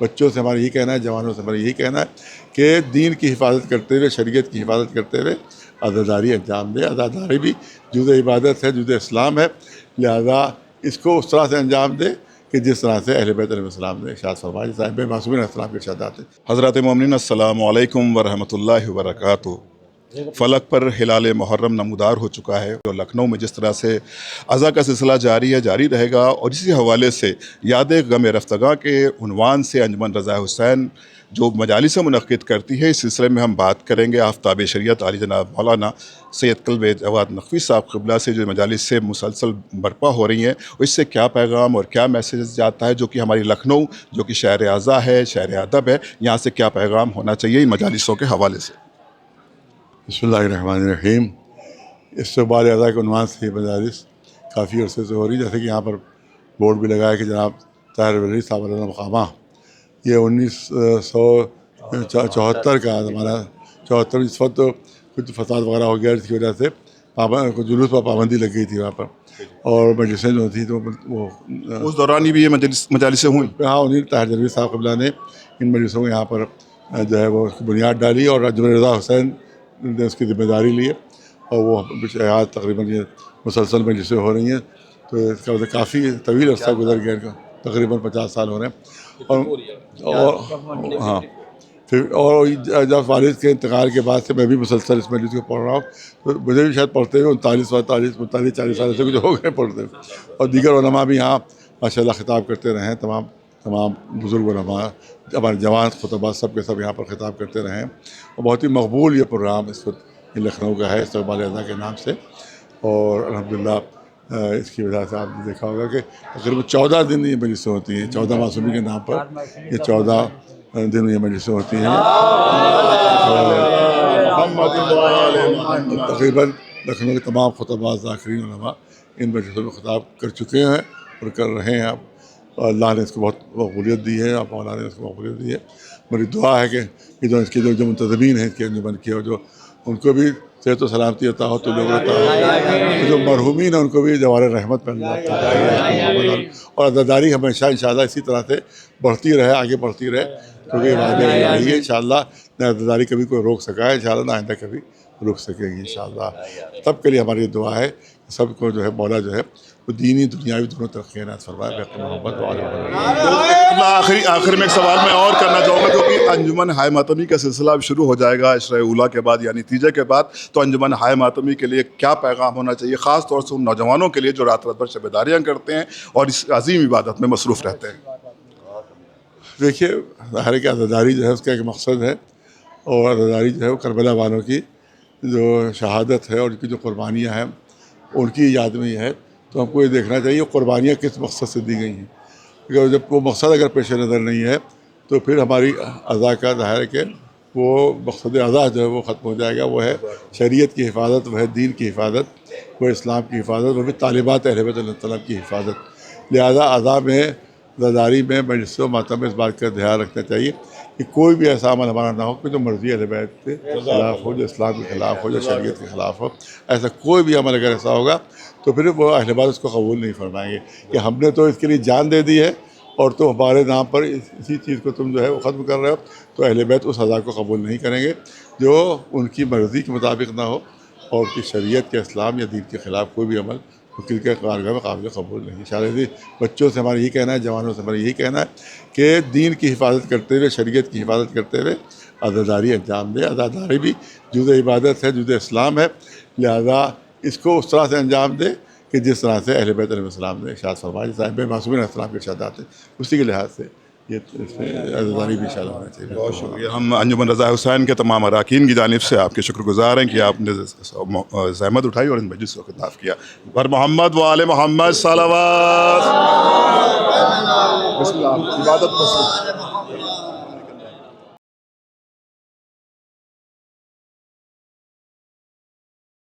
بچوں سے ہمارا یہی کہنا ہے، جوانوں سے ہمارا یہی کہنا ہے کہ دین کی حفاظت کرتے ہوئے، شریعت کی حفاظت کرتے ہوئے عزاداری انجام دے۔ عزاداری بھی جزء عبادت ہے، جزء اسلام ہے، لہذا اس کو اس طرح سے انجام دے کہ جس طرح سے اہل بیت علیہ السلام نے ارشاد فرمایا، جس طرح معصومین علیہ السلام کے ارشادات ہیں۔ حضرات مومنین السلام علیکم ورحمۃ اللہ وبرکاتہ۔ فلک پر ہلال محرم نمودار ہو چکا ہے اور لکھنؤ میں جس طرح سے عزا کا سلسلہ جاری ہے، جاری رہے گا، اور اسی حوالے سے یاد غم رفتگاں کے عنوان سے انجمن رضا حسین جو مجالس منعقد کرتی ہے، اس سلسلے میں ہم بات کریں گے آفتاب شریعت عالی جناب مولانا سید قلب جواد نقوی صاحب قبلہ سے، جو مجالس سے مسلسل برپا ہو رہی ہیں، اس سے کیا پیغام اور کیا میسیج جاتا ہے، جو کہ ہماری لکھنؤ جو کہ شہر عزا ہے، شہر ادب ہے، یہاں سے کیا پیغام ہونا چاہیے ان مجالسوں کے حوالے سے۔ بسم اللہ الرحمن الرحیم۔ استقبال اعضاء کے عنوان سے یہ مجالس کافی عرصے سے ہو رہی ہے، جیسے کہ یہاں پر بورڈ بھی لگا ہے کہ جناب طاہر ولی صاحب علیہ مقامہ، یہ 1974 کا زمانہ، 74 اس وقت کچھ فساد وغیرہ ہو گیا، جس کی وجہ سے کچھ جلوس پر پابندی لگ گئی تھی وہاں پر، اور مجلسیں جو تھیں تو وہ اس دوران ہی بھی یہ مجالسیں ہوئیں۔ ہاں، انہیں طاہر جلوی صاحب قبلہ نے ان مجلسوں کو یہاں پر جو ہے وہ اس کی بنیاد ڈالی، اور انجمن رضا حسین نے اس کی ذمہ داری لی ہے، اور وہ آج تقریباً یہ مسلسل مجلسیں ہو رہی ہیں، تو اس کا کافی طویل عرصہ گزر گیا، تقریباً 50 سال ہو رہے ہیں۔ اور ہاں، پھر اور جب والد کے انتقال کے بعد سے میں بھی مسلسل اس مجلس کو پڑھ رہا ہوں، تو مجھے بھی شاید پڑھتے ہوئے 39 40 سال سے کچھ ہو گئے پڑھتے ہوئے، اور دیگر علماء بھی یہاں ماشاء اللہ خطاب کرتے رہے ہیں، تمام بزرگ علماء، ہمارے جوان خطبہ سب کے سب یہاں پر خطاب کرتے رہے ہیں، اور بہت ہی مقبول یہ پروگرام اس وقت لکھنؤ کا ہے استقبال اعضاء کے نام سے، اور الحمدللہ اس کی وجہ سے آپ نے دیکھا ہوگا کہ تقریباً 14 دن یہ مجلسیں ہوتی ہیں، 14 معصومین کے نام پر یہ 14 دن یہ مجلسیں ہوتی ہیں، تقریباً لکھنؤ کے تمام خطباء ذاکرین علماء ان مجلسوں میں خطاب کر چکے ہیں اور کر رہے ہیں اب، اور اللہ نے اس کو بہت مقبولیت دی ہے، اور مولا نے اس کو مقبولیت دی ہے۔ میری دعا ہے کہ جو اس کے جو منتظمین ہیں اس کے انجمن کے، اور جو ان کو بھی صحت و سلامتی عطا ہو، تو لوگ عطا ہو، جو مرحومین ہیں ان کو بھی جوار رحمت میں اللہ عطا ہو، اور عزاداری ہمیشہ انشاءاللہ اسی طرح سے بڑھتی رہے، آگے بڑھتی رہے، کیونکہ یہ وعدہ الہی ہے انشاءاللہ، نہ عزاداری کبھی کوئی روک سکا ہے انشاءاللہ، نہ آئندہ کبھی روک سکے گی انشاءاللہ۔ سب کے لیے ہماری دعا ہے کہ سب کو جو ہے مولا جو ہے وہ دینی دنیاوی دونوں ترقی عنایت فرمائے، بحق محمد و آل محمد۔ آخر میں ایک سوال میں اور کرنا چاہوں گا، جو کہ انجمن ہائے ماتمی کا سلسلہ اب شروع ہو جائے گا عشرہ اولیٰ کے بعد، یعنی تیجے کے بعد، تو انجمن ہائے ماتمی کے لیے کیا پیغام ہونا چاہیے، خاص طور سے ان نوجوانوں کے لیے جو رات رات بھر شب داریاں کرتے ہیں اور اس عظیم عبادت میں مصروف رہتے ہیں؟ دیکھیے، ظاہر ہے کہ عزاداری جو ہے اس کا ایک مقصد ہے، اور عزاداری جو ہے وہ کربلا والوں کی جو شہادت ہے اور ان کی جو قربانیاں ہیں ان کی یاد میں ہی ہے، تو ہم کو یہ دیکھنا چاہیے قربانیاں کس مقصد سے دی گئی ہیں، کیونکہ جب وہ مقصد اگر پیش نظر نہیں ہے تو پھر ہماری عزا کا ظاہر ہے کہ وہ مقصد عزا جو ہے وہ ختم ہو جائے گا، وہ ہے شریعت کی حفاظت، وہ ہے دین کی حفاظت، وہ اسلام کی حفاظت، وہ بھی طالبات اہل بیت علیہ السلام کی حفاظت۔ لہذا عزا میں، عزاداری میں، مجلس و ماتم میں اس بات کا دھیان رکھنا چاہیے کہ کوئی بھی ایسا عمل ہمارا نہ ہو کہ جو مرضی اہل بیت کے خلاف ہو، جو اسلام کے خلاف ہو، جو شریعت کے خلاف ہو۔ ایسا کوئی بھی عمل اگر ایسا ہوگا تو پھر وہ اہل بیت اس کو قبول نہیں فرمائیں گے کہ ہم نے تو اس کے لیے جان دے دی ہے، اور تو ہمارے نام پر اسی چیز کو تم جو ہے وہ ختم کر رہے ہو، تو اہل بیت اس عزا کو قبول نہیں کریں گے جو ان کی مرضی کے مطابق نہ ہو، اور ان کی شریعت کے، اسلام یا دین کے خلاف کوئی بھی عمل وکیل کے کارگاہ میں قابل قبول نہیں۔ شاید بچوں سے ہمارا یہی کہنا ہے، جوانوں سے ہمارا یہی کہنا ہے کہ دین کی حفاظت کرتے ہوئے، شریعت کی حفاظت کرتے ہوئے عزاداری انجام دے۔ عزاداری بھی جزء عبادت ہے، جزء اسلام ہے، لہذا اس کو اس طرح سے انجام دے کہ جس طرح سے اہل بیت علیہ السلام نے ارشاد فرمایا، جس طرح معصومین علیہ السلام کے ارشادات ہیں، اسی کے لحاظ سے یہ عزاداری بھی انشاءاللہ ہونا چاہیے۔ بہت شکریہ۔ ہم انجمن رضا حسین کے تمام اراکین کی جانب سے آپ کے شکر گزار ہیں کہ آپ نے زحمت اٹھائی اور ان مجلس کو خطاب کیا۔ بر محمد و آل محمد صلوات۔ بسم اللہ، عبادت